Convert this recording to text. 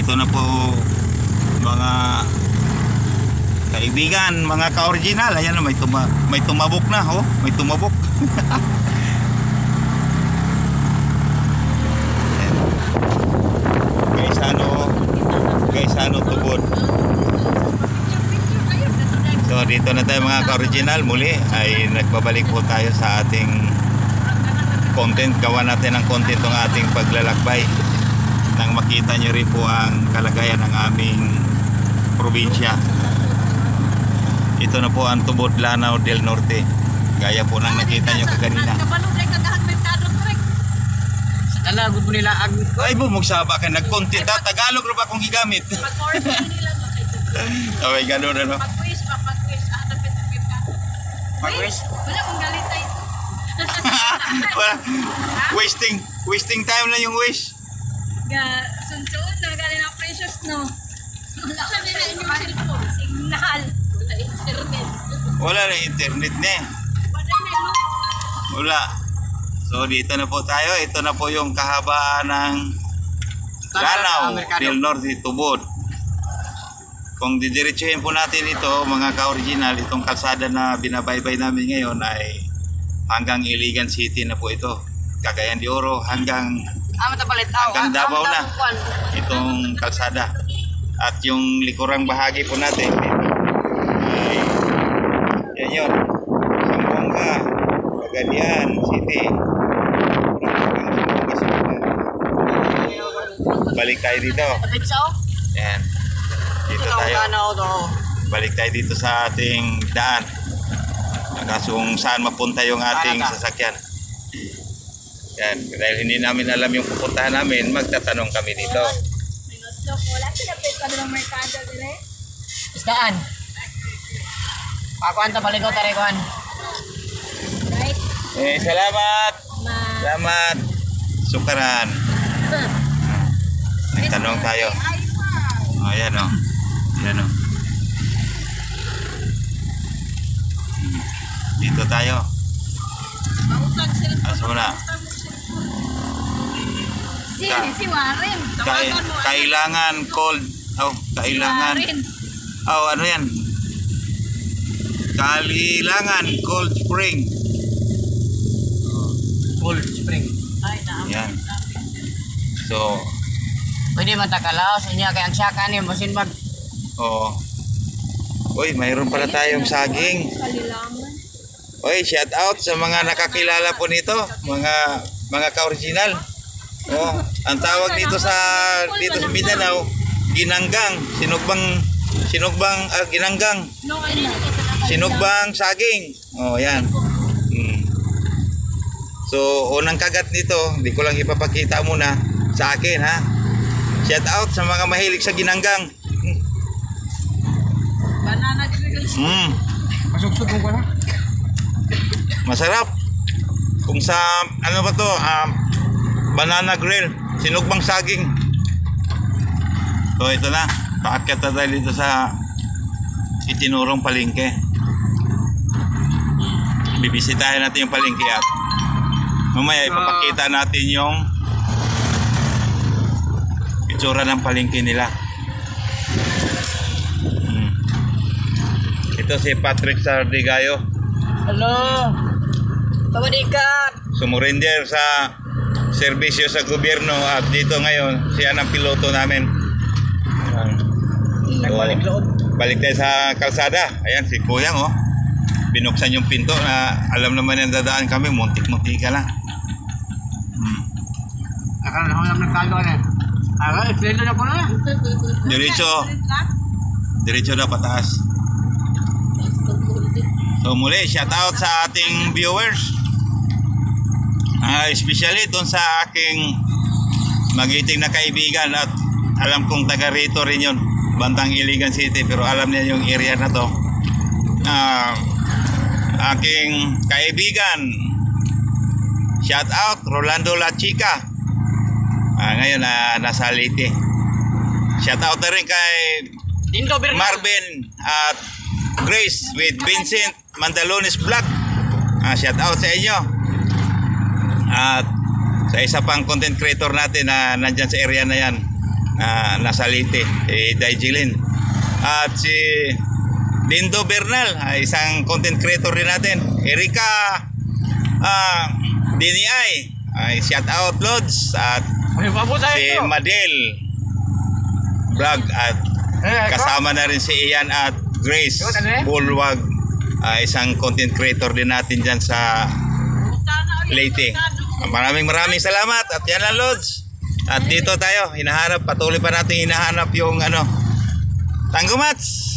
ito na po mga kaibigan, mga ka-original. Ayan na, may tumabok na, oh, may tumabok. Guys, ano tubod. So dito na tayo mga ka-original. Muli ay nagbabalik po tayo sa ating content. Gawa natin ng content ng ating paglalakbay nang makita nyo rin po ang kalagayan ng aming probinsya. Ito na po ang Tubod, Lanao del Norte. Gaya po nang nakita nyo kaganina. Tagalog po nila ag. Ay bumog saba ka nag-content ha. Tagalog rin ba akong gigamit? Okay, gano'n ano. Pag-quiz. Pag-quiz? Wala kong galit tayo. Wala. Wasting time lang yung wish. Sunsuot na galing ang precious, no? Wala ka nila inyong cellphone. Signal. Wala internet. Wala na internet na eh. Wala na no? Wala. So dito na po tayo. Ito na po yung kahabaan ng Lanao del Norte, Tubod. Kung didiretsuhin po natin ito mga ka-original, itong kalsada na binabaybay namin ngayon ay hanggang Iligan City na po ito. Cagayan de Oro hanggang Davao na itong kalsada. At yung likurang bahagi po natin ay yan yun, Zamboanga, Cagayan City. Balik tayo dito. Yan. Dito tayo. Balik tayo dito sa ating daan. Kung saan mapunta yung ating sasakyan. Yan. Dahil hindi namin alam yung pupuntahan namin, magtatanong kami dito. Wala sila pwede ka ng merkado dire. Isdaan. Pakuan ta baligo tarikuan. Right? Salamat. Salamat. Sukaran. Nagtanong tayo. Ayan o. Ayan o. Dito tayo. Asa mo na? Si Warren. Kailangan cold. Oh, kailangan. Oh, ano yan? Kailangan cold spring. Cold spring. Yan. So, Pwede man takalaos niya kay ang saka ni masin mag. oh. Uy, mayroon pala tayong saging. Kalilangan. Uy, shout out sa mga nakakilala po nito, mga ka-original. Oh, ang tawag dito sa Mindanao, ginanggang, ginanggang, sinugbang saging. Oh, yan. So, unang kagat nito, hindi ko lang ipapakita muna sa akin, ha. Shout out sa mga mahilig sa ginanggang. Banana grill. Masugsugong ko na. Masarap. Kung sa ano ba to? Banana grill, sinugbang saging. So ito na. Paakyat na tayo dito sa itinurong palengke. Bibisitahin natin yung palengke at mamaya ipapakita natin yung itsura ng palengke nila. Ito si Patrick Sardigayo. Hello. Sawadikap. Sumurrender sa serbisyo sa gobyerno at dito ngayon siya ang piloto namin. Nagbalik loob. Balik tayo sa kalsada. Ayan si Kuyang oh. Binuksan yung pinto na alam naman yung dadaan kami, muntik-muntik ka lang. Akala na ako ng kalo na. Explain na ko na. Diretso na pataas. So muli, shout out sa ating viewers. Especially doon sa aking magiting na kaibigan at alam kong taga rito rin yun, Bantang Iligan City, pero alam niya yung area na to. Aking kaibigan, shout out Rolando La Chica. Ngayon nasa Leyte. Shout out na rin kay Marvin at Grace with Vincent Mandalones Vlog. Shout out sa inyo. At sa isa pang content creator natin na nandyan sa area na yan, nasa Leyte, Daijilin. At si Lindo Bernal, isang content creator din natin. Erika DNI, shout out Lods. At si Madel Vlog, at kasama na rin si Ian at Grace Bulwag, isang content creator din natin dyan sa Leyte. Maraming salamat. At yan lang, Lods. At dito tayo, patuloy pa natin hinahanap yung Tanggumats.